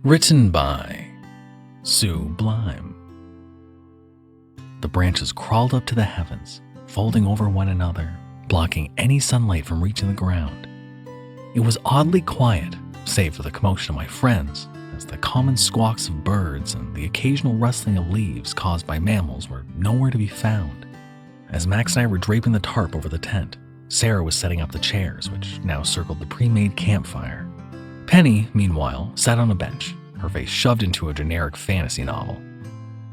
Written by Sublime. The branches crawled up to the heavens, folding over one another, blocking any sunlight from reaching the ground. It was oddly quiet, save for the commotion of my friends, as the common squawks of birds and the occasional rustling of leaves caused by mammals were nowhere to be found. As Max and I were draping the tarp over the tent, Sarah was setting up the chairs, which now circled the pre-made campfire. Penny, meanwhile, sat on a bench, her face shoved into a generic fantasy novel.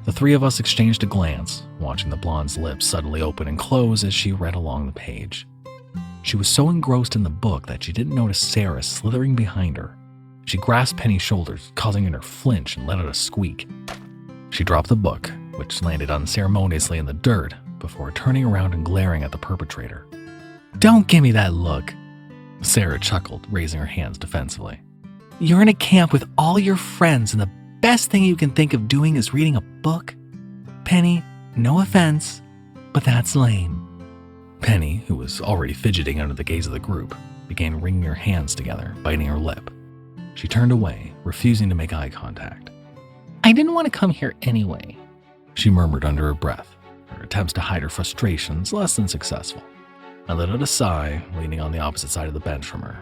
The three of us exchanged a glance, watching the blonde's lips suddenly open and close as she read along the page. She was so engrossed in the book that she didn't notice Sarah slithering behind her. She grasped Penny's shoulders, causing her to flinch and let out a squeak. She dropped the book, which landed unceremoniously in the dirt, before turning around and glaring at the perpetrator. "Don't give me that look," Sarah chuckled, raising her hands defensively. "You're in a camp with all your friends, and the best thing you can think of doing is reading a book? Penny, no offense, but that's lame." Penny, who was already fidgeting under the gaze of the group, began wringing her hands together, biting her lip. She turned away, refusing to make eye contact. "I didn't want to come here anyway," she murmured under her breath, her attempts to hide her frustrations less than successful. I let out a sigh, leaning on the opposite side of the bench from her.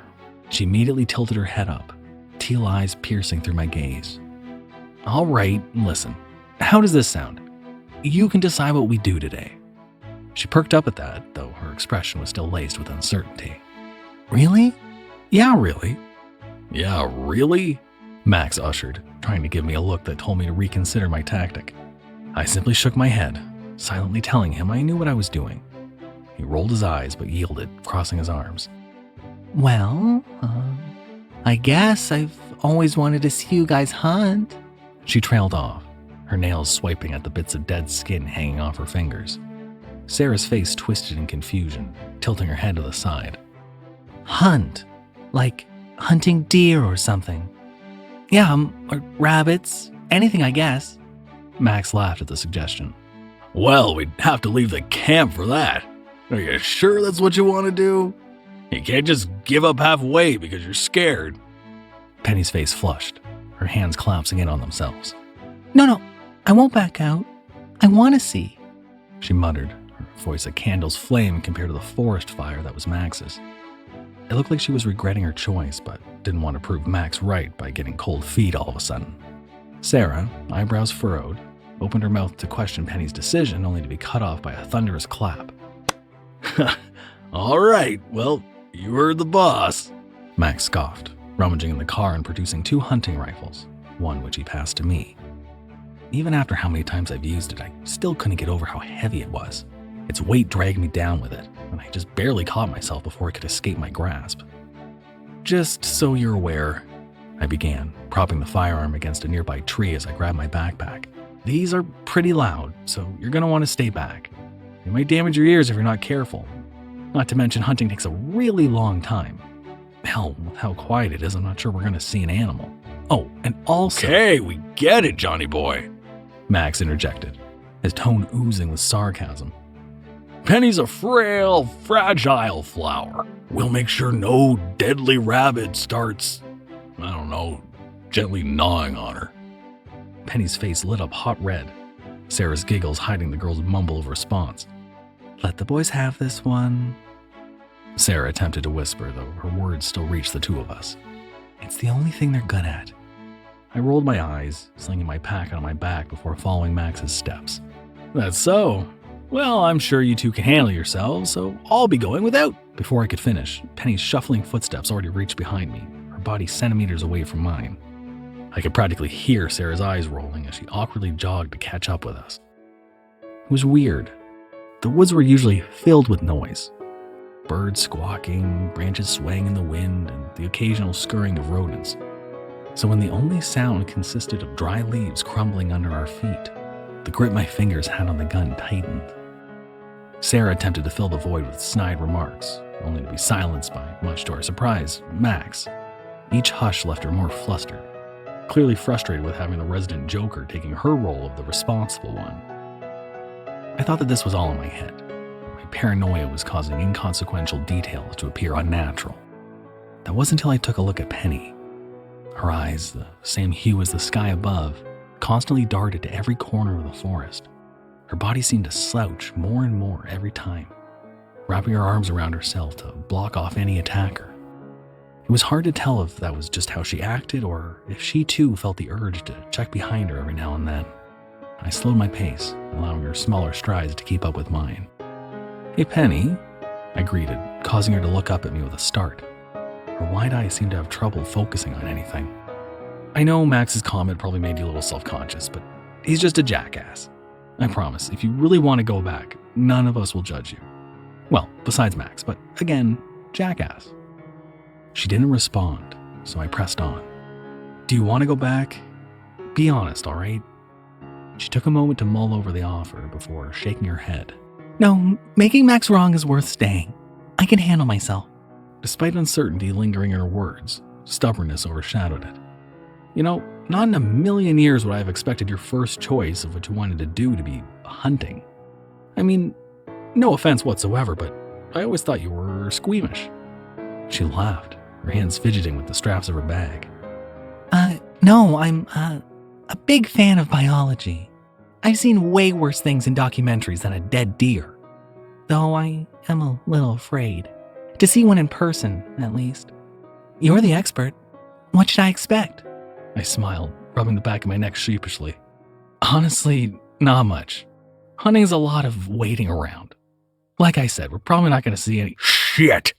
She immediately tilted her head up, teal eyes piercing through my gaze. "All right, listen. How does this sound? You can decide what we do today." She perked up at that, though her expression was still laced with uncertainty. "Really?" "Yeah, really." "Yeah, really?" Max ushered, trying to give me a look that told me to reconsider my tactic. I simply shook my head, silently telling him I knew what I was doing. He rolled his eyes but yielded, crossing his arms. "Well, I guess I've always wanted to see you guys hunt." She trailed off, her nails swiping at the bits of dead skin hanging off her fingers. Sarah's face twisted in confusion, tilting her head to the side. "Hunt? Like hunting deer or something?" "Yeah, or rabbits, anything I guess." Max laughed at the suggestion. "Well, we'd have to leave the camp for that. Are you sure that's what you want to do? You can't just give up halfway because you're scared." Penny's face flushed, her hands collapsing in on themselves. No, I won't back out. I want to see," she muttered, her voice a candle's flame compared to the forest fire that was Max's. It looked like she was regretting her choice, but didn't want to prove Max right by getting cold feet all of a sudden. Sarah, eyebrows furrowed, opened her mouth to question Penny's decision, only to be cut off by a thunderous clap. "All right, well, you heard the boss," Max scoffed, rummaging in the car and producing 2 hunting rifles, one which he passed to me. Even after how many times I've used it, I still couldn't get over how heavy it was. Its weight dragged me down with it, and I just barely caught myself before it could escape my grasp. "Just so you're aware," I began, propping the firearm against a nearby tree as I grabbed my backpack. "These are pretty loud, so you're going to want to stay back. They might damage your ears if you're not careful. Not to mention hunting takes a really long time. Hell, with how quiet it is, I'm not sure we're going to see an animal. Oh, and also..." "Okay, we get it, Johnny boy," Max interjected, his tone oozing with sarcasm. "Penny's a frail, fragile flower. We'll make sure no deadly rabbit starts, gently gnawing on her." Penny's face lit up hot red, Sarah's giggles hiding the girl's mumble of response. "Let the boys have this one," Sarah attempted to whisper, though her words still reached the two of us. "It's the only thing they're good at." I rolled my eyes, slinging my pack on my back before following Max's steps. "That's so. Well, I'm sure you two can handle yourselves, so I'll be going without." Before I could finish, Penny's shuffling footsteps already reached behind me, her body centimeters away from mine. I could practically hear Sarah's eyes rolling as she awkwardly jogged to catch up with us. It was weird. The woods were usually filled with noise. Birds squawking, branches swaying in the wind, and the occasional scurrying of rodents. So when the only sound consisted of dry leaves crumbling under our feet, the grip my fingers had on the gun tightened. Sarah attempted to fill the void with snide remarks, only to be silenced by, much to our surprise, Max. Each hush left her more flustered, clearly frustrated with having the resident joker taking her role of the responsible one. I thought that this was all in my head. My paranoia was causing inconsequential details to appear unnatural. That wasn't until I took a look at Penny. Her eyes, the same hue as the sky above, constantly darted to every corner of the forest. Her body seemed to slouch more and more every time, wrapping her arms around herself to block off any attacker. It was hard to tell if that was just how she acted or if she too felt the urge to check behind her every now and then. I slowed my pace, allowing her smaller strides to keep up with mine. "Hey, Penny," I greeted, causing her to look up at me with a start. Her wide eyes seemed to have trouble focusing on anything. "I know Max's comment probably made you a little self-conscious, but he's just a jackass. I promise, if you really want to go back, none of us will judge you. Well, besides Max, but again, jackass." She didn't respond, so I pressed on. "Do you want to go back? Be honest, all right?" She took a moment to mull over the offer before shaking her head. "No, making Max wrong is worth staying. I can handle myself." Despite uncertainty lingering in her words, stubbornness overshadowed it. "You know, not in a million years would I have expected your first choice of what you wanted to do to be hunting. I mean, no offense whatsoever, but I always thought you were squeamish." She laughed, her hands fidgeting with the straps of her bag. No, I'm a big fan of biology. I've seen way worse things in documentaries than a dead deer. Though I am a little afraid. To see one in person, at least. You're the expert. What should I expect?" I smiled, rubbing the back of my neck sheepishly. "Honestly, not much. Hunting's a lot of waiting around. Like I said, we're probably not going to see any shit."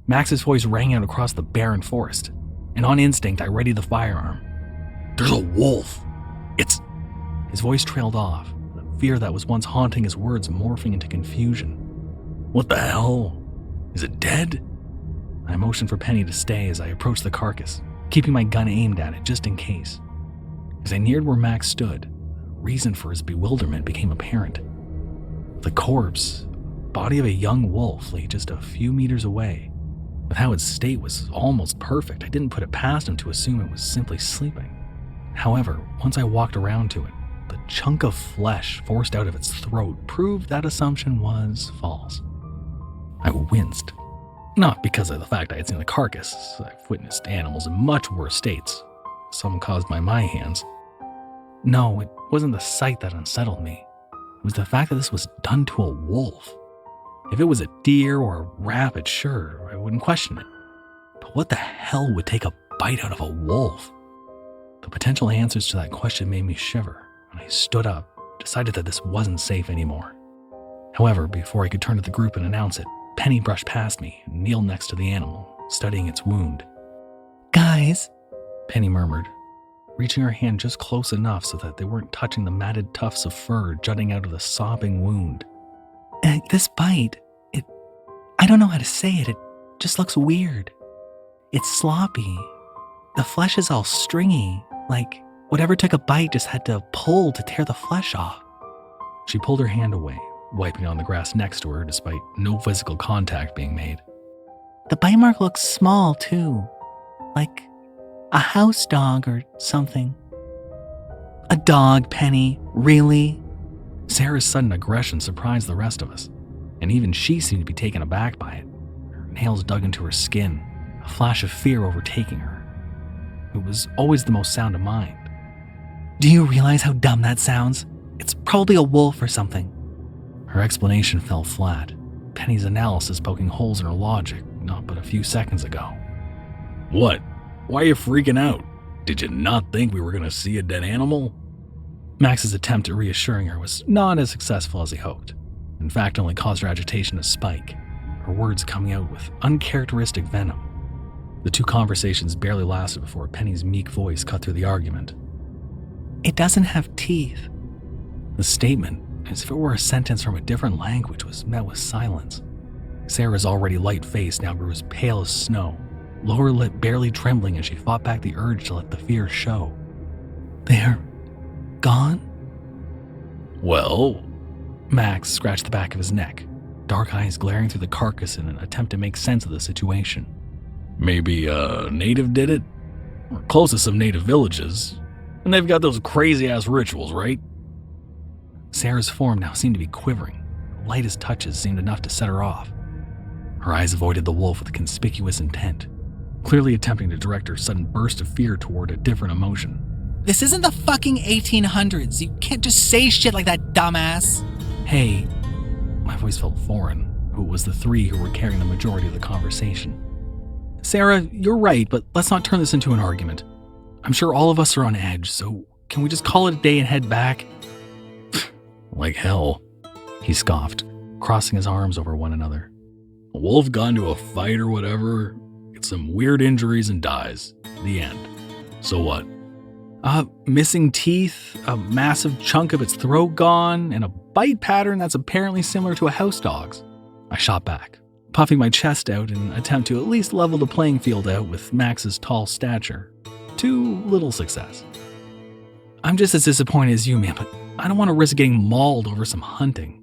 Max's voice rang out across the barren forest, and on instinct I readied the firearm. "There's a wolf. It's..." His voice trailed off, the fear that was once haunting his words morphing into confusion. "What the hell? Is it dead?" I motioned for Penny to stay as I approached the carcass, keeping my gun aimed at it just in case. As I neared where Max stood, the reason for his bewilderment became apparent. The corpse, body of a young wolf, lay just a few meters away. With how its state was almost perfect, I didn't put it past him to assume it was simply sleeping. However, once I walked around to it, the chunk of flesh forced out of its throat proved that assumption was false. I winced. Not because of the fact I had seen the carcass. I've witnessed animals in much worse states, some caused by my hands. No, it wasn't the sight that unsettled me. It was the fact that this was done to a wolf. If it was a deer or a rabbit, sure, I wouldn't question it. But what the hell would take a bite out of a wolf? The potential answers to that question made me shiver, and I stood up, decided that this wasn't safe anymore. However, before I could turn to the group and announce it, Penny brushed past me and kneeled next to the animal, studying its wound. "Guys," Penny murmured, reaching her hand just close enough so that they weren't touching the matted tufts of fur jutting out of the sobbing wound. "This bite, I don't know how to say it, it just looks weird. It's sloppy. The flesh is all stringy, like whatever took a bite just had to pull to tear the flesh off." She pulled her hand away, wiping on the grass next to her despite no physical contact being made. "The bite mark looks small too, like a house dog or something." "A dog, Penny? Really?" Sarah's sudden aggression surprised the rest of us, and even she seemed to be taken aback by it, her nails dug into her skin, a flash of fear overtaking her. It was always the most sound of mind. "Do you realize how dumb that sounds? It's probably a wolf or something." Her explanation fell flat, Penny's analysis poking holes in her logic not but a few seconds ago. "What? Why are you freaking out? Did you not think we were going to see a dead animal?" Max's attempt at reassuring her was not as successful as he hoped. In fact, only caused her agitation to spike, her words coming out with uncharacteristic venom. The two conversations barely lasted before Penny's meek voice cut through the argument. "It doesn't have teeth." The statement, as if it were a sentence from a different language, was met with silence. Sarah's already light face now grew as pale as snow, lower lip barely trembling as she fought back the urge to let the fear show. "They're gone?" "Well..." Max scratched the back of his neck, dark eyes glaring through the carcass in an attempt to make sense of the situation. "Maybe a native did it? We're close to some native villages, and they've got those crazy-ass rituals, right?" Sarah's form now seemed to be quivering. The lightest touches seemed enough to set her off. Her eyes avoided the wolf with conspicuous intent, clearly attempting to direct her sudden burst of fear toward a different emotion. This isn't the fucking 1800s. You can't just say shit like that, dumbass. Hey, my voice felt foreign. Who was the three who were carrying the majority of the conversation? Sarah, you're right, but let's not turn this into an argument. I'm sure all of us are on edge, so can we just call it a day and head back? Like hell, he scoffed, crossing his arms over one another. A wolf got into a fight or whatever, gets some weird injuries and dies. The end. So what? Missing teeth, a massive chunk of its throat gone, and a bite pattern that's apparently similar to a house dog's. I shot back, puffing my chest out in an attempt to at least level the playing field out with Max's tall stature. To little success. I'm just as disappointed as you, man, but I don't want to risk getting mauled over some hunting.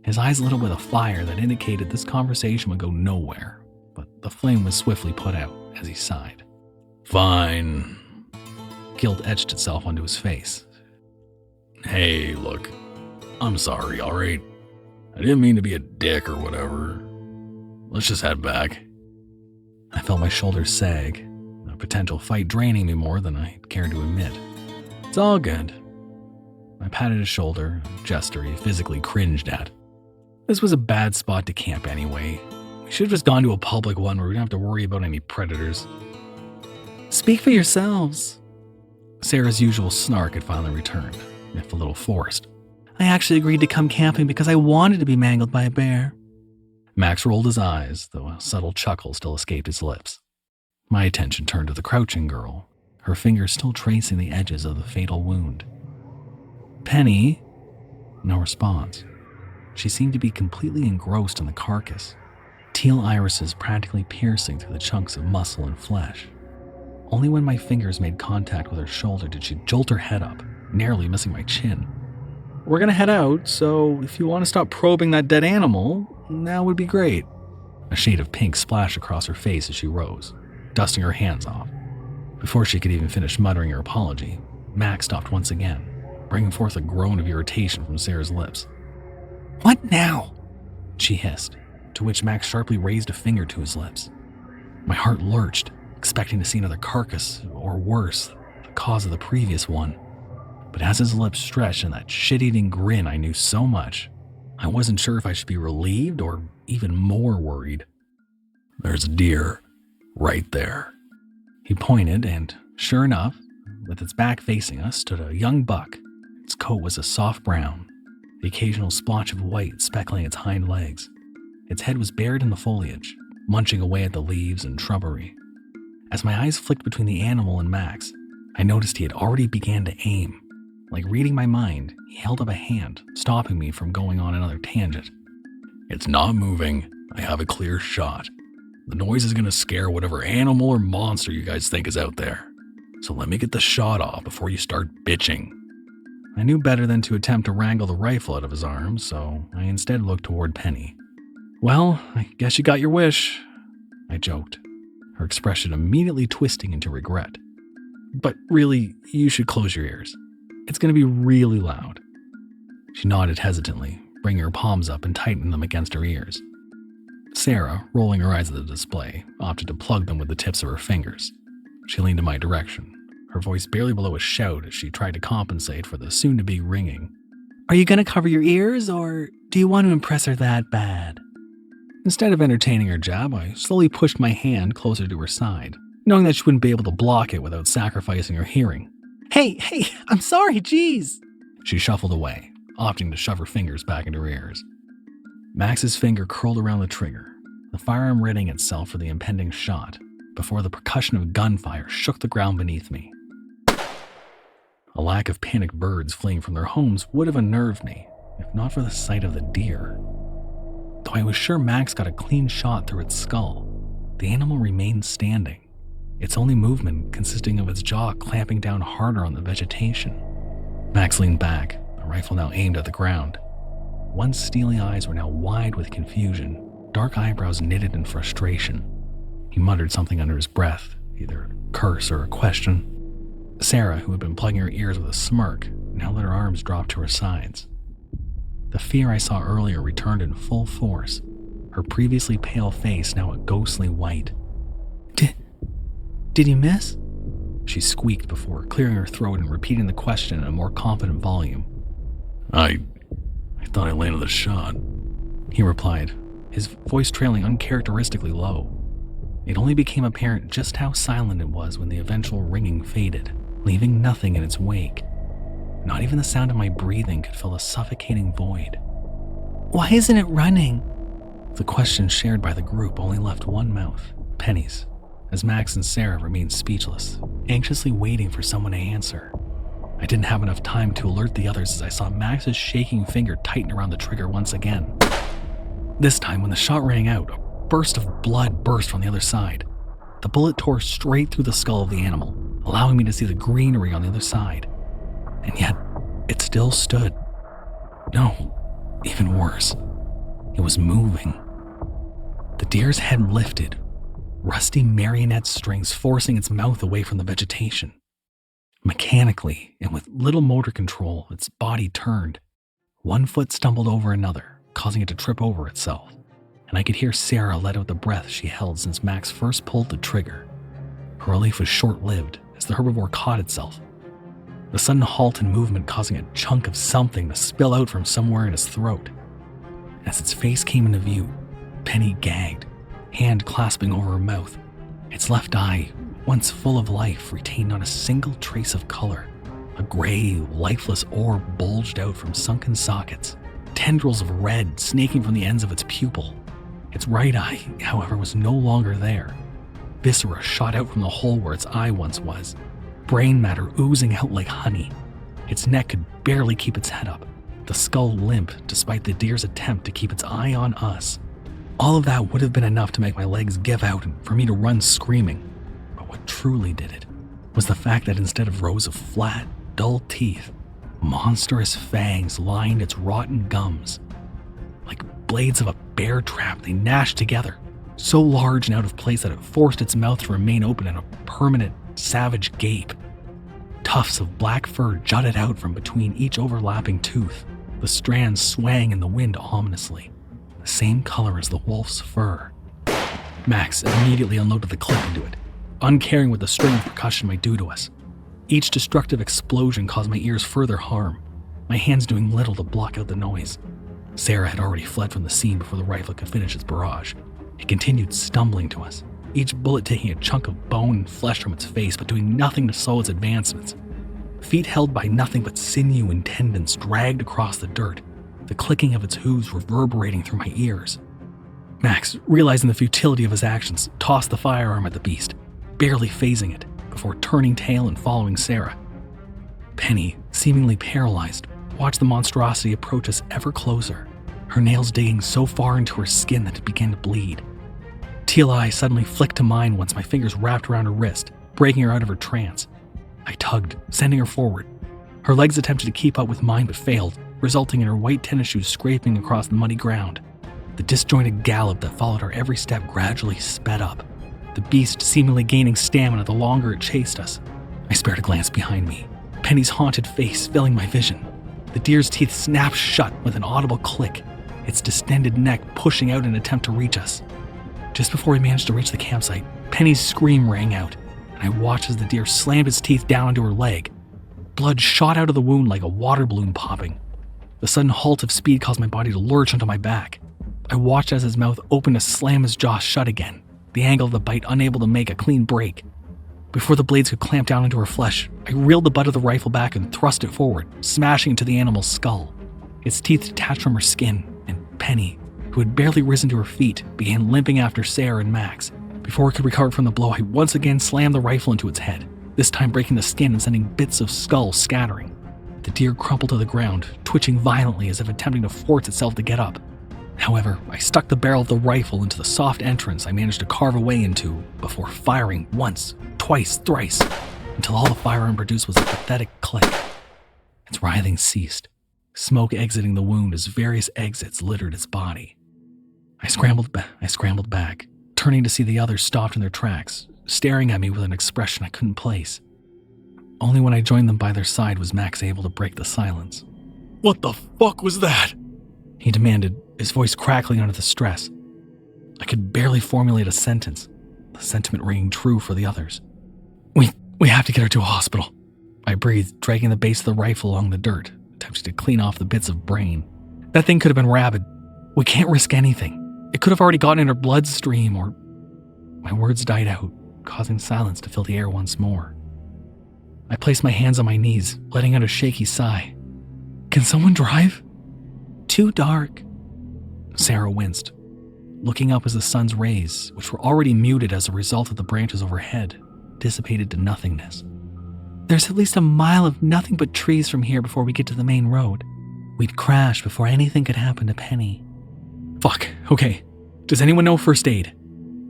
His eyes lit up with a fire that indicated this conversation would go nowhere, but the flame was swiftly put out as he sighed. Fine. Guilt etched itself onto his face. Hey, look, I'm sorry, alright? I didn't mean to be a dick or whatever. Let's just head back. I felt my shoulders sag, a potential fight draining me more than I cared to admit. It's all good. I patted his shoulder, a gesture he physically cringed at. This was a bad spot to camp anyway. We should have just gone to a public one where we don't have to worry about any predators. Speak for yourselves. Sarah's usual snark had finally returned, if a little forced. I actually agreed to come camping because I wanted to be mangled by a bear. Max rolled his eyes, though a subtle chuckle still escaped his lips. My attention turned to the crouching girl, her fingers still tracing the edges of the fatal wound. Penny? No response. She seemed to be completely engrossed in the carcass, teal irises practically piercing through the chunks of muscle and flesh. Only when my fingers made contact with her shoulder did she jolt her head up, narrowly missing my chin. We're gonna head out, so if you want to stop probing that dead animal, that would be great. A shade of pink splashed across her face as she rose, dusting her hands off. Before she could even finish muttering her apology, Max stopped once again, bringing forth a groan of irritation from Sarah's lips. What now? She hissed, to which Max sharply raised a finger to his lips. My heart lurched, expecting to see another carcass, or worse, the cause of the previous one. But as his lips stretched in that shit-eating grin I knew so much, I wasn't sure if I should be relieved or even more worried. There's a deer, right there. He pointed, and sure enough, with its back facing us, stood a young buck. Its coat was a soft brown, the occasional splotch of white speckling its hind legs. Its head was buried in the foliage, munching away at the leaves and shrubbery. As my eyes flicked between the animal and Max, I noticed he had already began to aim. Like reading my mind, he held up a hand, stopping me from going on another tangent. It's not moving. I have a clear shot. The noise is going to scare whatever animal or monster you guys think is out there. So let me get the shot off before you start bitching. I knew better than to attempt to wrangle the rifle out of his arms, so I instead looked toward Penny. Well, I guess you got your wish, I joked, her expression immediately twisting into regret. But really, you should close your ears. It's going to be really loud. She nodded hesitantly, bringing her palms up and tightening them against her ears. Sarah, rolling her eyes at the display, opted to plug them with the tips of her fingers. She leaned in my direction, her voice barely below a shout as she tried to compensate for the soon-to-be ringing. Are you going to cover your ears, or do you want to impress her that bad? Instead of entertaining her jab, I slowly pushed my hand closer to her side, knowing that she wouldn't be able to block it without sacrificing her hearing. Hey, I'm sorry, jeez. She shuffled away, opting to shove her fingers back into her ears. Max's finger curled around the trigger, the firearm readying itself for the impending shot, before the percussion of gunfire shook the ground beneath me. A lack of panicked birds fleeing from their homes would have unnerved me, if not for the sight of the deer. Though I was sure Max got a clean shot through its skull, the animal remained standing, its only movement consisting of its jaw clamping down harder on the vegetation. Max leaned back, the rifle now aimed at the ground. One's steely eyes were now wide with confusion, dark eyebrows knitted in frustration. He muttered something under his breath, either a curse or a question. Sarah, who had been plugging her ears with a smirk, now let her arms drop to her sides. The fear I saw earlier returned in full force, her previously pale face now a ghostly white. Did you miss? She squeaked before clearing her throat and repeating the question in a more confident volume. I thought I landed the shot, he replied, his voice trailing uncharacteristically low. It only became apparent just how silent it was when the eventual ringing faded, leaving nothing in its wake. Not even the sound of my breathing could fill the suffocating void. Why isn't it running? The question shared by the group only left one mouth, Penny's, as Max and Sarah remained speechless, anxiously waiting for someone to answer. I didn't have enough time to alert the others as I saw Max's shaking finger tighten around the trigger once again. This time, when the shot rang out, a burst of blood burst from the other side. The bullet tore straight through the skull of the animal, allowing me to see the greenery on the other side. And yet, it still stood. No, even worse. It was moving. The deer's head lifted, rusty marionette strings forcing its mouth away from the vegetation. Mechanically, and with little motor control, its body turned. One foot stumbled over another, causing it to trip over itself, and I could hear Sarah let out the breath she held since Max first pulled the trigger. Her relief was short-lived as the herbivore caught itself. The sudden halt in movement causing a chunk of something to spill out from somewhere in its throat. As its face came into view, Penny gagged, hand clasping over her mouth. Its left eye, once full of life, retained not a single trace of color. A gray, lifeless orb bulged out from sunken sockets, tendrils of red snaking from the ends of its pupil. Its right eye, however, was no longer there. Viscera shot out from the hole where its eye once was, brain matter oozing out like honey. Its neck could barely keep its head up, the skull limp despite the deer's attempt to keep its eye on us. All of that would have been enough to make my legs give out and for me to run screaming. But what truly did it was the fact that instead of rows of flat, dull teeth, monstrous fangs lined its rotten gums. Like blades of a bear trap, they gnashed together, so large and out of place that it forced its mouth to remain open in a permanent, savage gape. Tufts of black fur jutted out from between each overlapping tooth, the strands swaying in the wind ominously, the same color as the wolf's fur. Max immediately unloaded the clip into it, uncaring what the string of percussion might do to us. Each destructive explosion caused my ears further harm, my hands doing little to block out the noise. Sarah had already fled from the scene before the rifle could finish its barrage. It continued stumbling to us, each bullet taking a chunk of bone and flesh from its face, but doing nothing to slow its advancements. Feet held by nothing but sinew and tendons dragged across the dirt, the clicking of its hooves reverberating through my ears. Max, realizing the futility of his actions, tossed the firearm at the beast, barely phasing it, before turning tail and following Sarah. Penny, seemingly paralyzed, watched the monstrosity approach us ever closer, her nails digging so far into her skin that it began to bleed. Teal eye suddenly flicked to mine once my fingers wrapped around her wrist, breaking her out of her trance. I tugged, sending her forward. Her legs attempted to keep up with mine but failed, resulting in her white tennis shoes scraping across the muddy ground. The disjointed gallop that followed our every step gradually sped up, the beast seemingly gaining stamina the longer it chased us. I spared a glance behind me, Penny's haunted face filling my vision. The deer's teeth snapped shut with an audible click, its distended neck pushing out in an attempt to reach us. Just before we managed to reach the campsite, Penny's scream rang out, and I watched as the deer slammed its teeth down onto her leg. Blood shot out of the wound like a water balloon popping. The sudden halt of speed caused my body to lurch onto my back. I watched as his mouth opened to slam his jaw shut again, the angle of the bite unable to make a clean break. Before the blades could clamp down into her flesh, I reeled the butt of the rifle back and thrust it forward, smashing into the animal's skull. Its teeth detached from her skin, and Penny, who had barely risen to her feet, began limping after Sarah and Max. Before it could recover from the blow, I once again slammed the rifle into its head, this time breaking the skin and sending bits of skull scattering. The deer crumpled to the ground, twitching violently as if attempting to force itself to get up. However, I stuck the barrel of the rifle into the soft entrance I managed to carve a way into before firing once, twice, thrice, until all the firearm produced was a pathetic click. Its writhing ceased, smoke exiting the wound as various exits littered its body. I scrambled back, turning to see the others stopped in their tracks, staring at me with an expression I couldn't place. Only when I joined them by their side was Max able to break the silence. "What the fuck was that?" he demanded, his voice crackling under the stress. I could barely formulate a sentence, the sentiment ringing true for the others. We have to get her to a hospital. I breathed, dragging the base of the rifle along the dirt, attempting to clean off the bits of brain. That thing could have been rabid. We can't risk anything. It could have already gotten in her bloodstream, or... My words died out, causing silence to fill the air once more. I placed my hands on my knees, letting out a shaky sigh. Can someone drive? Too dark. Sarah winced, looking up as the sun's rays, which were already muted as a result of the branches overhead, dissipated to nothingness. There's at least a mile of nothing but trees from here before we get to the main road. We'd crash before anything could happen to Penny. Fuck, okay. Does anyone know first aid?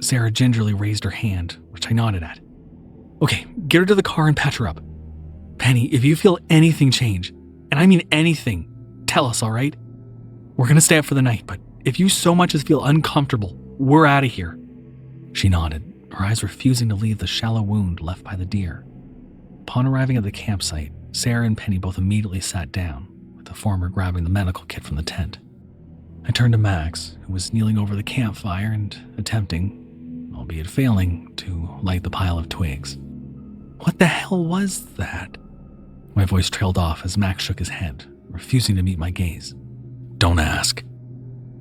Sarah gingerly raised her hand, which I nodded at. Okay, get her to the car and patch her up. Penny, if you feel anything change, and I mean anything, tell us, all right? We're gonna stay up for the night, but if you so much as feel uncomfortable, we're out of here. She nodded, her eyes refusing to leave the shallow wound left by the deer. Upon arriving at the campsite, Sarah and Penny both immediately sat down, with the former grabbing the medical kit from the tent. I turned to Max, who was kneeling over the campfire and attempting, albeit failing, to light the pile of twigs. What the hell was that? My voice trailed off as Max shook his head, refusing to meet my gaze. Don't ask.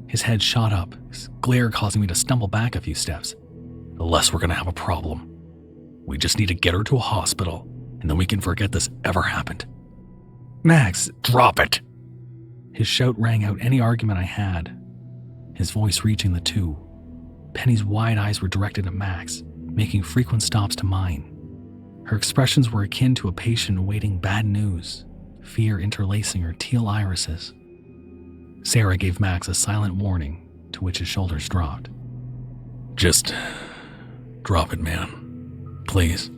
His head shot up, his glare causing me to stumble back a few steps. Unless we're gonna have a problem. We just need to get her to a hospital, and then we can forget this ever happened. Max, drop it! His shout rang out any argument I had, his voice reaching the two. Penny's wide eyes were directed at Max, making frequent stops to mine. Her expressions were akin to a patient awaiting bad news, fear interlacing her teal irises. Sarah gave Max a silent warning, to which his shoulders dropped. Just drop it, man. Please.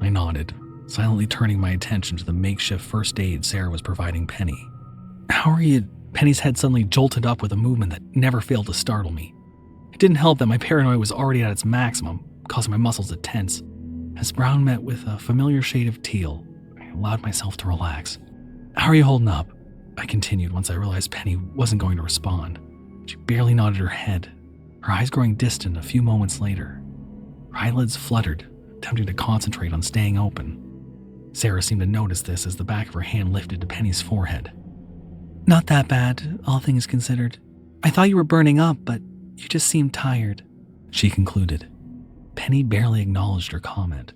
I nodded, silently turning my attention to the makeshift first aid Sarah was providing Penny. How are you? Penny's head suddenly jolted up with a movement that never failed to startle me. It didn't help that my paranoia was already at its maximum, causing my muscles to tense. As brown met with a familiar shade of teal, I allowed myself to relax. How are you holding up? I continued once I realized Penny wasn't going to respond. She barely nodded her head, her eyes growing distant a few moments later. Her eyelids fluttered, attempting to concentrate on staying open. Sarah seemed to notice this as the back of her hand lifted to Penny's forehead. Not that bad, all things considered. I thought you were burning up, but you just seemed tired, she concluded. Penny barely acknowledged her comment.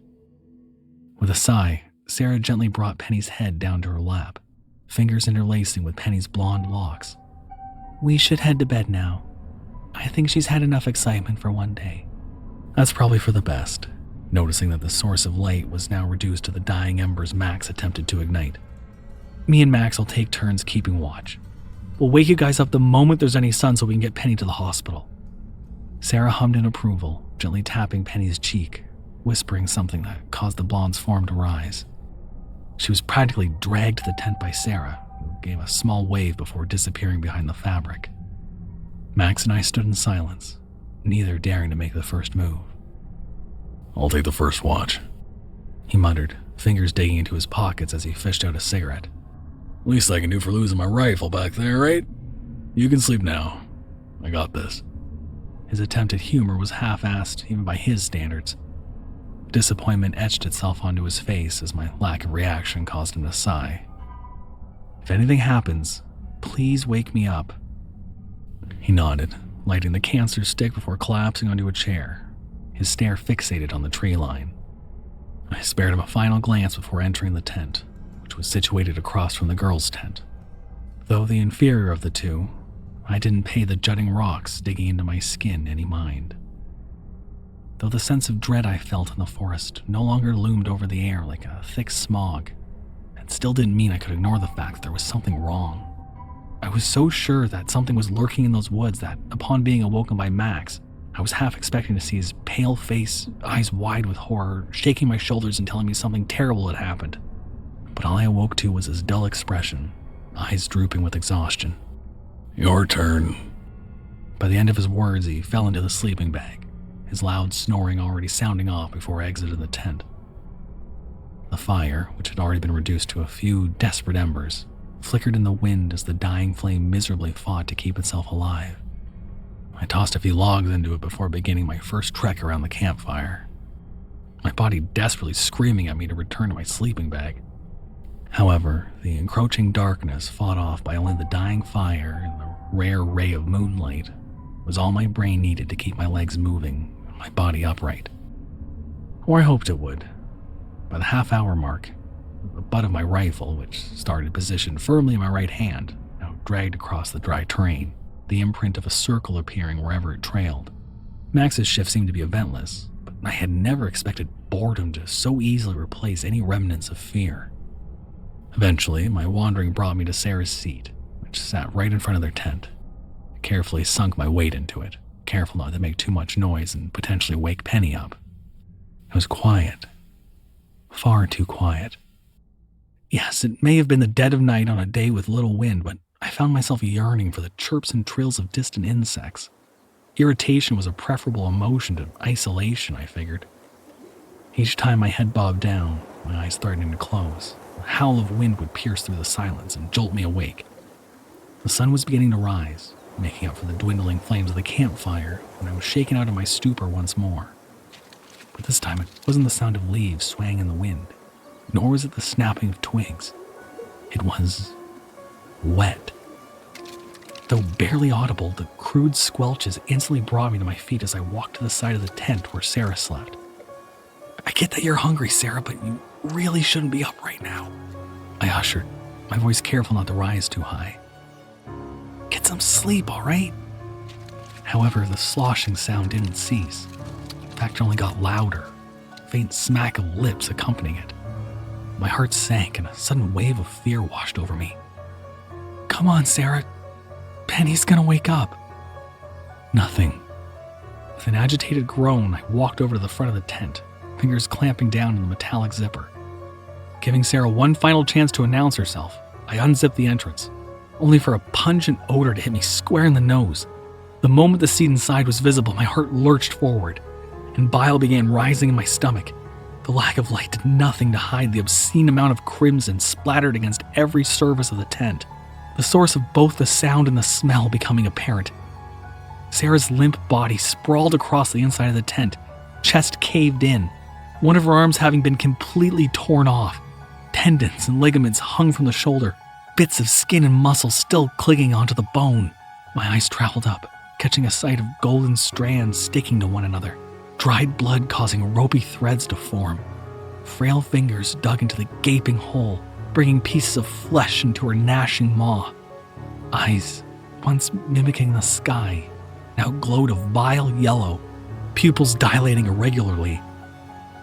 With a sigh, Sarah gently brought Penny's head down to her lap, fingers interlacing with Penny's blonde locks. We should head to bed now. I think she's had enough excitement for one day. That's probably for the best, noticing that the source of light was now reduced to the dying embers Max attempted to ignite. Me and Max will take turns keeping watch. We'll wake you guys up the moment there's any sun so we can get Penny to the hospital. Sarah hummed in approval, gently tapping Penny's cheek, whispering something that caused the blonde's form to rise. She was practically dragged to the tent by Sarah, who gave a small wave before disappearing behind the fabric. Max and I stood in silence, neither daring to make the first move. I'll take the first watch, he muttered, fingers digging into his pockets as he fished out a cigarette. Least I can do for losing my rifle back there, right? You can sleep now. I got this. His attempt at humor was half-assed, even by his standards. Disappointment etched itself onto his face as my lack of reaction caused him to sigh. If anything happens, please wake me up. He nodded, lighting the cancer stick before collapsing onto a chair, his stare fixated on the tree line. I spared him a final glance before entering the tent, which was situated across from the girls' tent. Though the inferior of the two, I didn't pay the jutting rocks digging into my skin any mind. Though the sense of dread I felt in the forest no longer loomed over the air like a thick smog, it still didn't mean I could ignore the fact that there was something wrong. I was so sure that something was lurking in those woods that, upon being awoken by Max, I was half expecting to see his pale face, eyes wide with horror, shaking my shoulders and telling me something terrible had happened. But all I awoke to was his dull expression, eyes drooping with exhaustion. Your turn. By the end of his words, he fell into the sleeping bag, his loud snoring already sounding off before I exited the tent. The fire, which had already been reduced to a few desperate embers, flickered in the wind as the dying flame miserably fought to keep itself alive. I tossed a few logs into it before beginning my first trek around the campfire. my body desperately screaming at me to return to my sleeping bag. However, the encroaching darkness, fought off by only the dying fire and the rare ray of moonlight, was all my brain needed to keep my legs moving and my body upright. Or I hoped it would. By the half-hour mark, the butt of my rifle, which started positioned firmly in my right hand, now dragged across the dry terrain, the imprint of a circle appearing wherever it trailed. Max's shift seemed to be eventless, but I had never expected boredom to so easily replace any remnants of fear. Eventually, my wandering brought me to Sarah's seat, which sat right in front of their tent. I carefully sunk my weight into it, careful not to make too much noise and potentially wake Penny up. It was quiet. Far too quiet. Yes, it may have been the dead of night on a day with little wind, but I found myself yearning for the chirps and trills of distant insects. Irritation was a preferable emotion to isolation, I figured. Each time my head bobbed down, my eyes threatening to close, a howl of wind would pierce through the silence and jolt me awake. The sun was beginning to rise, making up for the dwindling flames of the campfire, and I was shaken out of my stupor once more. But this time it wasn't the sound of leaves swaying in the wind, nor was it the snapping of twigs. It was wet. Though barely audible, the crude squelches instantly brought me to my feet as I walked to the side of the tent where Sarah slept. "I get that you're hungry, Sarah, but you really shouldn't be up right now," I ushered, my voice careful not to rise too high. "Get some sleep, all right?" However, the sloshing sound didn't cease. In fact, it only got louder, a faint smack of lips accompanying it. My heart sank and a sudden wave of fear washed over me. "Come on, Sarah. Penny's gonna wake up." Nothing. With an agitated groan, I walked over to the front of the tent, fingers clamping down on the metallic zipper. Giving Sarah one final chance to announce herself, I unzipped the entrance, only for a pungent odor to hit me square in the nose. The moment the seat inside was visible, my heart lurched forward, and bile began rising in my stomach. The lack of light did nothing to hide the obscene amount of crimson splattered against every surface of the tent, the source of both the sound and the smell becoming apparent. Sarah's limp body sprawled across the inside of the tent, chest caved in, one of her arms having been completely torn off. Tendons and ligaments hung from the shoulder, bits of skin and muscle still clinging onto the bone. My eyes traveled up, catching a sight of golden strands sticking to one another, dried blood causing ropey threads to form. Frail fingers dug into the gaping hole, bringing pieces of flesh into her gnashing maw. Eyes, once mimicking the sky, now glowed a vile yellow, pupils dilating irregularly.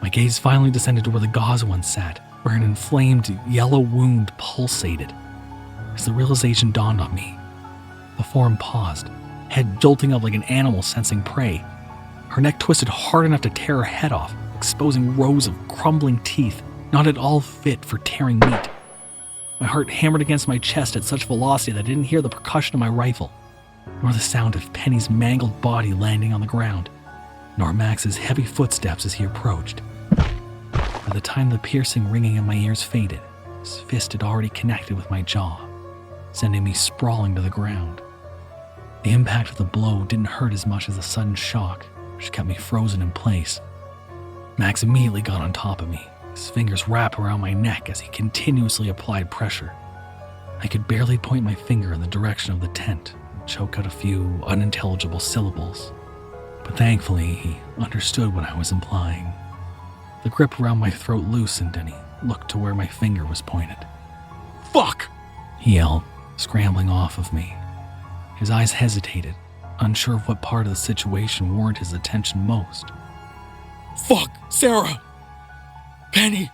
My gaze finally descended to where the gauze one sat, where an inflamed yellow wound pulsated. As the realization dawned on me, the form paused, head jolting up like an animal sensing prey. Her neck twisted hard enough to tear her head off, exposing rows of crumbling teeth, not at all fit for tearing meat. My heart hammered against my chest at such velocity that I didn't hear the percussion of my rifle, nor the sound of Penny's mangled body landing on the ground, nor Max's heavy footsteps as he approached. By the time the piercing ringing in my ears faded, his fist had already connected with my jaw, sending me sprawling to the ground. The impact of the blow didn't hurt as much as the sudden shock, which kept me frozen in place. Max immediately got on top of me, his fingers wrapped around my neck as he continuously applied pressure. I could barely point my finger in the direction of the tent and choke out a few unintelligible syllables, but thankfully he understood what I was implying. The grip around my throat loosened and he looked to where my finger was pointed. "Fuck!" he yelled, scrambling off of me. His eyes hesitated, unsure of what part of the situation warranted his attention most. "Fuck, Sarah! Penny!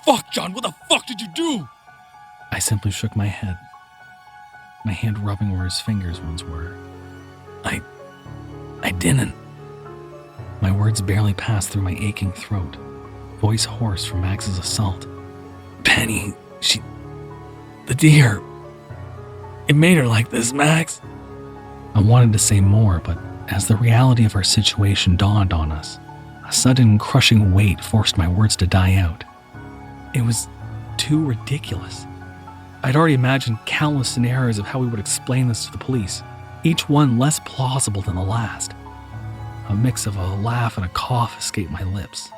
Fuck, John, what the fuck did you do?" I simply shook my head, my hand rubbing where his fingers once were. I didn't. My words barely passed through my aching throat, voice hoarse from Max's assault. "Penny, the deer, it made her like this, Max." I wanted to say more, but as the reality of our situation dawned on us, a sudden crushing weight forced my words to die out. It was too ridiculous. I'd already imagined countless scenarios of how we would explain this to the police, each one less plausible than the last. A mix of a laugh and a cough escaped my lips.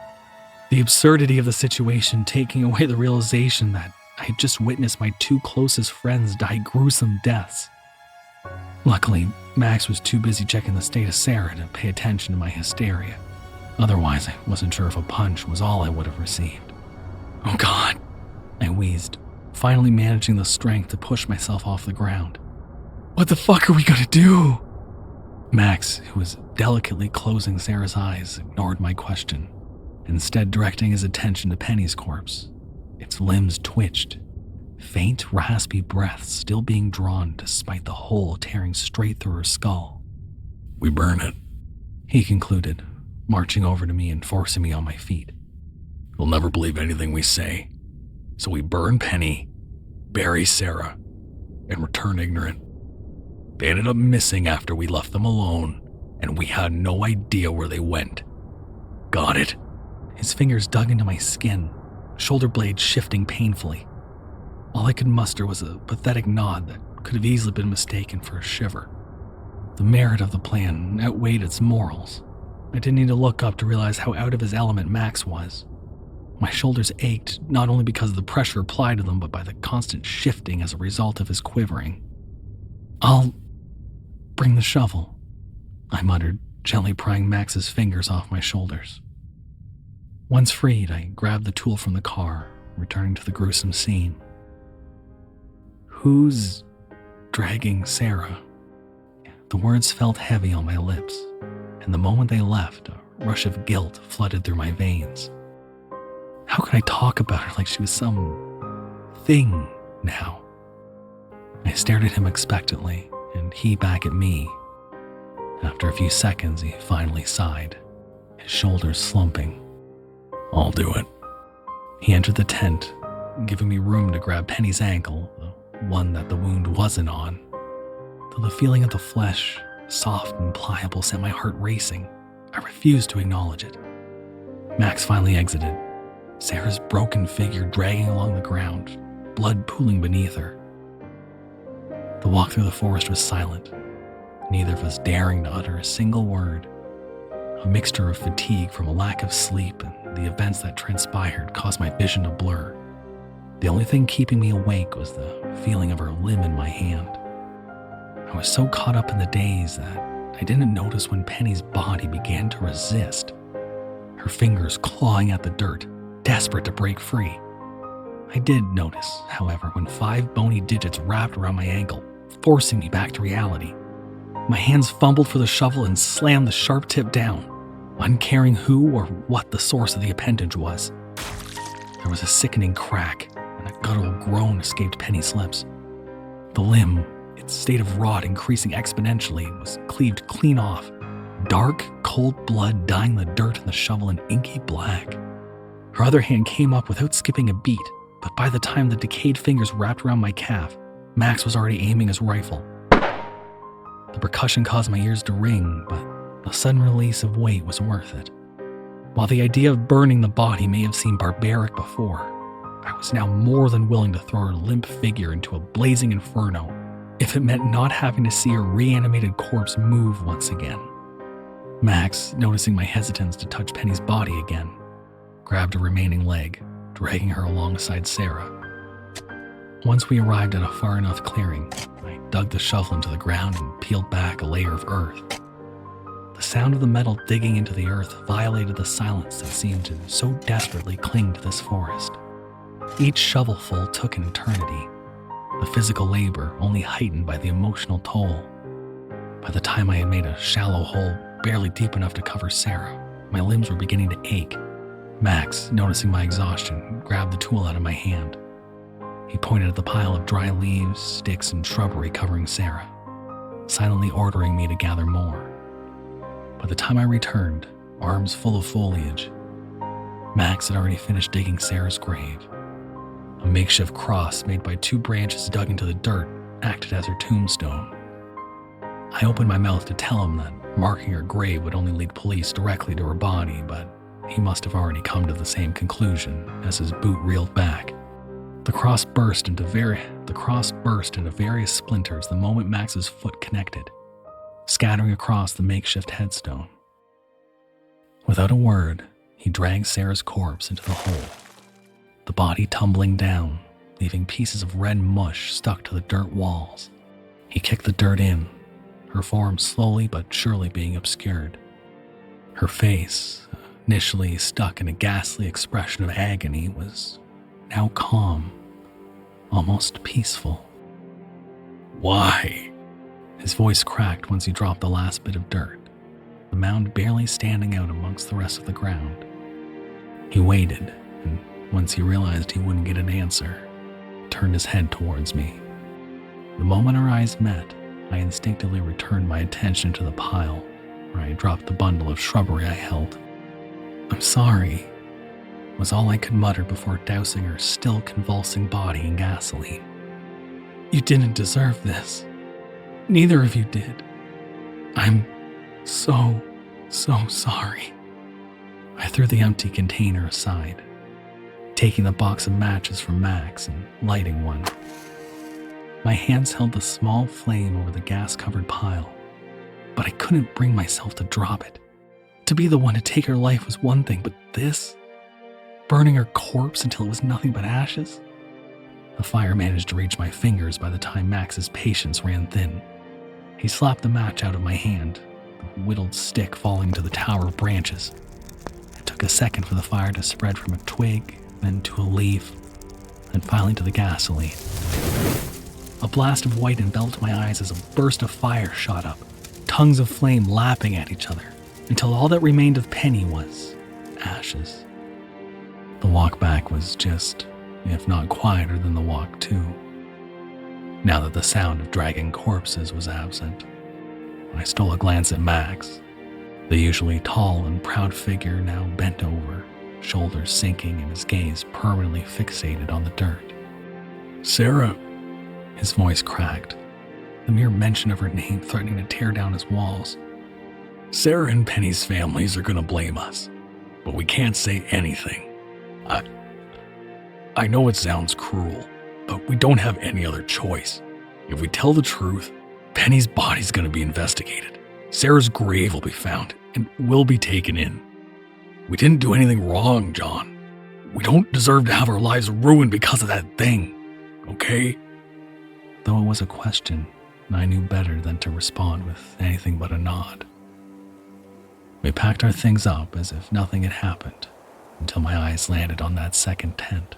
The absurdity of the situation taking away the realization that I had just witnessed my two closest friends die gruesome deaths. Luckily, Max was too busy checking the state of Sarah to pay attention to my hysteria. Otherwise, I wasn't sure if a punch was all I would have received. Oh God, I wheezed, finally managing the strength to push myself off the ground. What the fuck are we gonna do? Max, who was delicately closing Sarah's eyes, ignored my question, instead directing his attention to Penny's corpse. Its limbs twitched, faint, raspy breaths still being drawn despite the hole tearing straight through her skull. We burn it, he concluded, marching over to me and forcing me on my feet. They'll never believe anything we say, so we burn Penny, bury Sarah, and return ignorant. They ended up missing after we left them alone, and we had no idea where they went. Got it? His fingers dug into my skin, shoulder blades shifting painfully. All I could muster was a pathetic nod that could have easily been mistaken for a shiver. The merit of the plan outweighed its morals. I didn't need to look up to realize how out of his element Max was. My shoulders ached, not only because of the pressure applied to them, but by the constant shifting as a result of his quivering. I'll bring the shovel, I muttered, gently prying Max's fingers off my shoulders. Once freed, I grabbed the tool from the car, returning to the gruesome scene. Who's dragging Sarah? The words felt heavy on my lips, and the moment they left, a rush of guilt flooded through my veins. How could I talk about her like she was some thing now? I stared at him expectantly, and he back at me. After a few seconds, he finally sighed, his shoulders slumping. I'll do it. He entered the tent, giving me room to grab Penny's ankle, the one that the wound wasn't on. Though the feeling of the flesh, soft and pliable, sent my heart racing, I refused to acknowledge it. Max finally exited, Sarah's broken figure dragging along the ground, blood pooling beneath her. The walk through the forest was silent, neither of us daring to utter a single word. A mixture of fatigue from a lack of sleep and the events that transpired caused my vision to blur. The only thing keeping me awake was the feeling of her limb in my hand. I was so caught up in the daze that I didn't notice when Penny's body began to resist, her fingers clawing at the dirt, desperate to break free. I did notice, however, when 5 bony digits wrapped around my ankle, forcing me back to reality. My hands fumbled for the shovel and slammed the sharp tip down, uncaring who or what the source of the appendage was. There was a sickening crack, and a guttural groan escaped Penny's lips. The limb, its state of rot increasing exponentially, was cleaved clean off, dark, cold blood dyeing the dirt in the shovel an inky black. Her other hand came up without skipping a beat, but by the time the decayed fingers wrapped around my calf, Max was already aiming his rifle. The percussion caused my ears to ring, but the sudden release of weight was worth it. While the idea of burning the body may have seemed barbaric before, I was now more than willing to throw her limp figure into a blazing inferno if it meant not having to see her reanimated corpse move once again. Max, noticing my hesitance to touch Penny's body again, grabbed her remaining leg, dragging her alongside Sarah. Once we arrived at a far enough clearing, I dug the shovel into the ground and peeled back a layer of earth. The sound of the metal digging into the earth violated the silence that seemed to so desperately cling to this forest. Each shovelful took an eternity, the physical labor only heightened by the emotional toll. By the time I had made a shallow hole barely deep enough to cover Sarah, my limbs were beginning to ache. Max, noticing my exhaustion, grabbed the tool out of my hand. He pointed at the pile of dry leaves, sticks, and shrubbery covering Sarah, silently ordering me to gather more. By the time I returned, arms full of foliage, Max had already finished digging Sarah's grave. A makeshift cross made by 2 branches dug into the dirt acted as her tombstone. I opened my mouth to tell him that marking her grave would only lead police directly to her body, but he must have already come to the same conclusion as his boot reeled back. The cross burst into various splinters the moment Max's foot connected, scattering across the makeshift headstone. Without a word, He dragged Sarah's corpse into the hole, the body tumbling down, leaving pieces of red mush stuck to the dirt walls. He kicked the dirt in, her form slowly but surely being obscured. Her face, initially stuck in a ghastly expression of agony, was now calm, almost peaceful. "Why?" His voice cracked once he dropped the last bit of dirt, the mound barely standing out amongst the rest of the ground. He waited, and once he realized he wouldn't get an answer, turned his head towards me. The moment our eyes met, I instinctively returned my attention to the pile, where I dropped the bundle of shrubbery I held. "I'm sorry," was all I could mutter before dousing her still convulsing body in gasoline. "You didn't deserve this. Neither of you did. I'm so sorry." I threw the empty container aside, taking the box of matches from Max and lighting one. My hands held the small flame over the gas-covered pile, but I couldn't bring myself to drop it. To be the one to take her life was one thing, but this? Burning her corpse until it was nothing but ashes? The fire managed to reach my fingers by the time Max's patience ran thin. He slapped the match out of my hand, the whittled stick falling to the tower of branches. It took a second for the fire to spread from a twig, then to a leaf, then finally to the gasoline. A blast of white enveloped my eyes as a burst of fire shot up, tongues of flame lapping at each other, until all that remained of Penny was ashes. The walk back was just, if not quieter than the walk to. Now that the sound of dragging corpses was absent, I stole a glance at Max, the usually tall and proud figure now bent over, shoulders sinking and his gaze permanently fixated on the dirt. "Sarah," his voice cracked, the mere mention of her name threatening to tear down his walls. "Sarah and Penny's families are gonna blame us, but we can't say anything. I know it sounds cruel, but we don't have any other choice. If we tell the truth, Penny's body's gonna be investigated. Sarah's grave will be found, and we'll be taken in. We didn't do anything wrong, John. We don't deserve to have our lives ruined because of that thing, okay?" Though it was a question, I knew better than to respond with anything but a nod. We packed our things up as if nothing had happened, until my eyes landed on that second tent.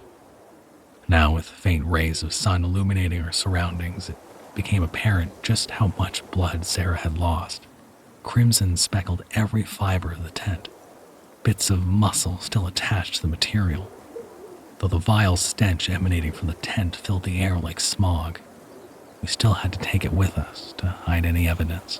Now, with faint rays of sun illuminating our surroundings, it became apparent just how much blood Sarah had lost. Crimson speckled every fiber of the tent, bits of muscle still attached to the material, though the vile stench emanating from the tent filled the air like smog. We still had to take it with us to hide any evidence.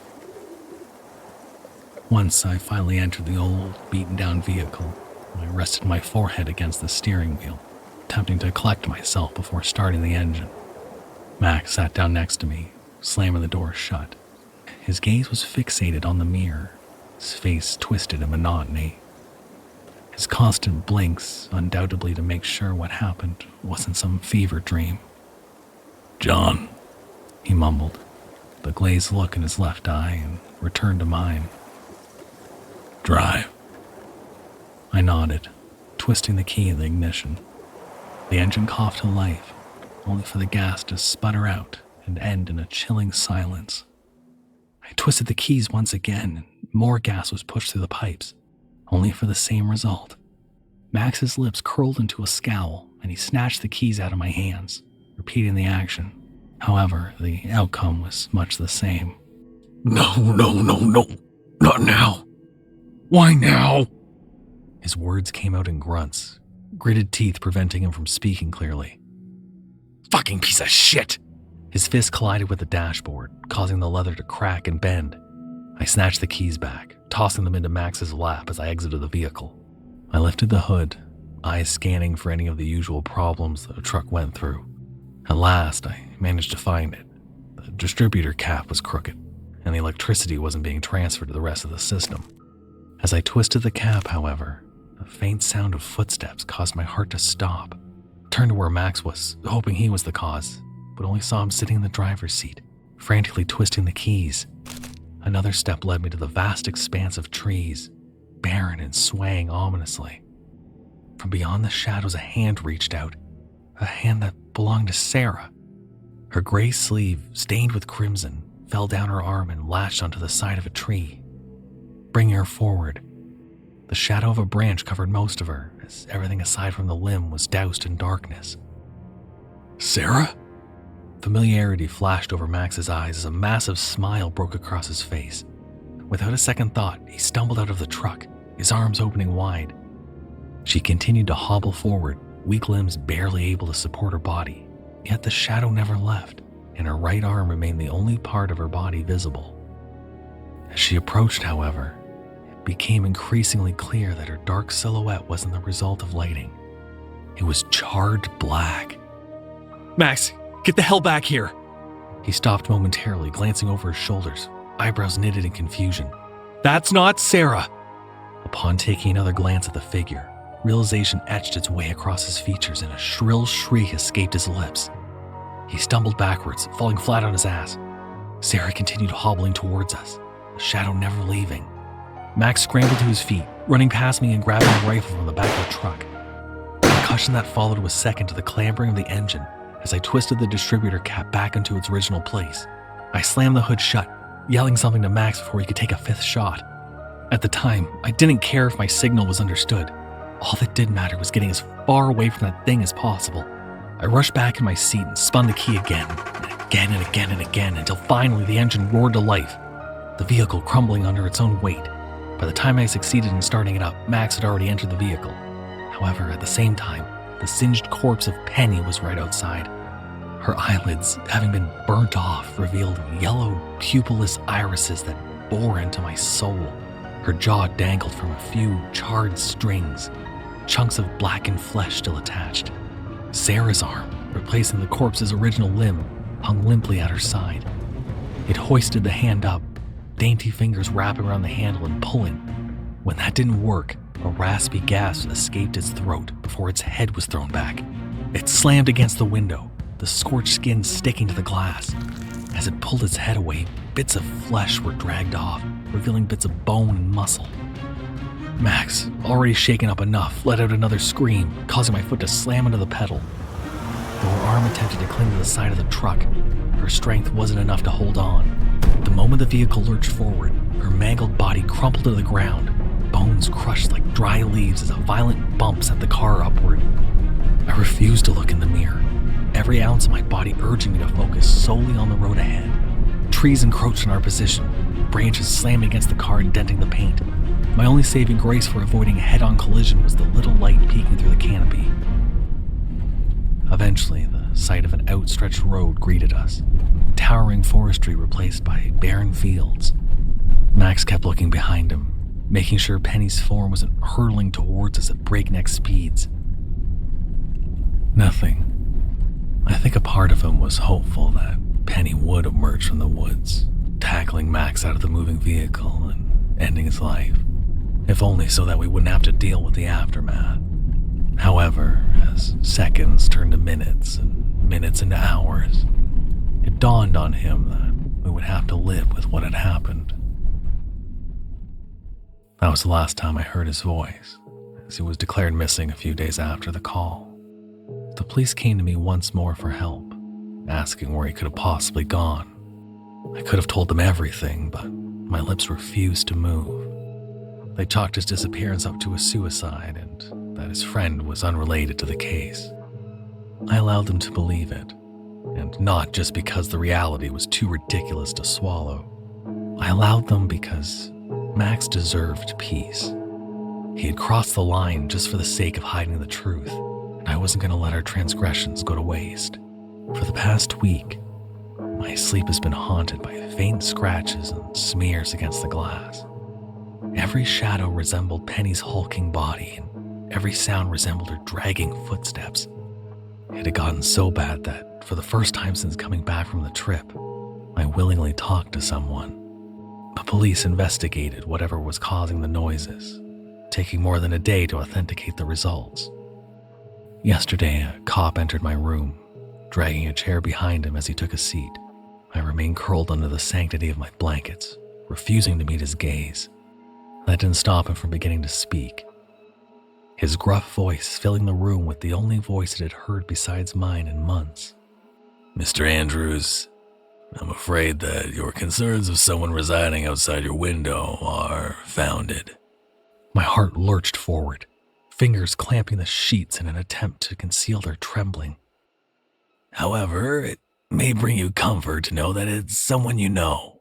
Once I finally entered the old, beaten-down vehicle, I rested my forehead against the steering wheel, attempting to collect myself before starting the engine. Max sat down next to me, slamming the door shut. His gaze was fixated on the mirror, his face twisted in monotony. His constant blinks, undoubtedly to make sure what happened wasn't some fever dream. "John," he mumbled, the glazed look in his left eye, and returned to mine. "Drive." I nodded, twisting the key in the ignition. The engine coughed to life, only for the gas to sputter out and end in a chilling silence. I twisted the keys once again, and more gas was pushed through the pipes, only for the same result. Max's lips curled into a scowl, and he snatched the keys out of my hands, repeating the action. However, the outcome was much the same. No, not now. Why now?" His words came out in grunts, gritted teeth preventing him from speaking clearly. "Fucking piece of shit!" His fist collided with the dashboard, causing the leather to crack and bend. I snatched the keys back, tossing them into Max's lap as I exited the vehicle. I lifted the hood, eyes scanning for any of the usual problems the truck went through. At last, I managed to find it. The distributor cap was crooked, and the electricity wasn't being transferred to the rest of the system. As I twisted the cap, however, a faint sound of footsteps caused my heart to stop. I turned to where Max was, hoping he was the cause, but only saw him sitting in the driver's seat, frantically twisting the keys. Another step led me to the vast expanse of trees, barren and swaying ominously. From beyond the shadows, a hand reached out, a hand that belonged to Sarah. Her gray sleeve, stained with crimson, fell down her arm and lashed onto the side of a tree, bringing her forward. The shadow of a branch covered most of her, as everything aside from the limb was doused in darkness. "Sarah?" Familiarity flashed over Max's eyes as a massive smile broke across his face. Without a second thought, he stumbled out of the truck, his arms opening wide. She continued to hobble forward, weak limbs barely able to support her body, yet the shadow never left, and her right arm remained the only part of her body visible. As she approached, however, it became increasingly clear that her dark silhouette wasn't the result of lighting. It was charred black. "Max, get the hell back here!" He stopped momentarily, glancing over his shoulders, eyebrows knitted in confusion. "That's not Sarah!" Upon taking another glance at the figure, realization etched its way across his features and a shrill shriek escaped his lips. He stumbled backwards, falling flat on his ass. Sarah continued hobbling towards us, the shadow never leaving. Max scrambled to his feet, running past me and grabbing a rifle from the back of the truck. The concussion that followed was second to the clambering of the engine as I twisted the distributor cap back into its original place. I slammed the hood shut, yelling something to Max before he could take a fifth shot. At the time, I didn't care if my signal was understood. All that did matter was getting as far away from that thing as possible. I rushed back in my seat and spun the key again, and again and again and again, until finally the engine roared to life, the vehicle crumbling under its own weight. By the time I succeeded in starting it up, Max had already entered the vehicle. However, at the same time, the singed corpse of Penny was right outside. Her eyelids, having been burnt off, revealed yellow, pupilless irises that bore into my soul. Her jaw dangled from a few charred strings, chunks of blackened flesh still attached. Sarah's arm, replacing the corpse's original limb, hung limply at her side. It hoisted the hand up, dainty fingers wrapping around the handle and pulling. When that didn't work, a raspy gasp escaped its throat before its head was thrown back. It slammed against the window, the scorched skin sticking to the glass. As it pulled its head away, bits of flesh were dragged off, revealing bits of bone and muscle. Max, already shaken up enough, let out another scream, causing my foot to slam into the pedal. Though her arm attempted to cling to the side of the truck, her strength wasn't enough to hold on. The moment the vehicle lurched forward, her mangled body crumpled to the ground, bones crushed like dry leaves as a violent bump sent the car upward. I refused to look in the mirror, every ounce of my body urging me to focus solely on the road ahead. Trees encroached on our position, branches slamming against the car and denting the paint. My only saving grace for avoiding a head-on collision was the little light peeking through the canopy. Eventually, the sight of an outstretched road greeted us, towering forestry replaced by barren fields. Max kept looking behind him, making sure Penny's form wasn't hurtling towards us at breakneck speeds. Nothing. I think a part of him was hopeful that Penny would emerge from the woods, tackling Max out of the moving vehicle and ending his life, if only so that we wouldn't have to deal with the aftermath. However, as seconds turned to minutes and minutes into hours, it dawned on him that we would have to live with what had happened. That was the last time I heard his voice, as he was declared missing a few days after the call. The police came to me once more for help, asking where he could have possibly gone. I could have told them everything, but my lips refused to move. They chalked his disappearance up to a suicide and that his friend was unrelated to the case. I allowed them to believe it, and not just because the reality was too ridiculous to swallow. I allowed them because Max deserved peace. He had crossed the line just for the sake of hiding the truth, and I wasn't going to let our transgressions go to waste. For the past week, my sleep has been haunted by faint scratches and smears against the glass. Every shadow resembled Penny's hulking body, and every sound resembled her dragging footsteps. It had gotten so bad that, for the first time since coming back from the trip, I willingly talked to someone. The police investigated whatever was causing the noises, taking more than a day to authenticate the results. Yesterday, a cop entered my room, dragging a chair behind him as he took a seat. I remained curled under the sanctity of my blankets, refusing to meet his gaze. That didn't stop him from beginning to speak, his gruff voice filling the room with the only voice it had heard besides mine in months. Mr. Andrews, I'm afraid that your concerns of someone residing outside your window are founded. My heart lurched forward, fingers clamping the sheets in an attempt to conceal their trembling. However, it may bring you comfort to know that it's someone you know.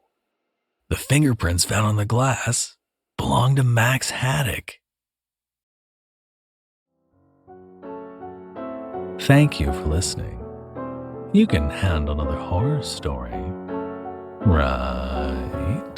The fingerprints found on the glass belong to Max Haddock. Thank you for listening. You can handle another horror story, right?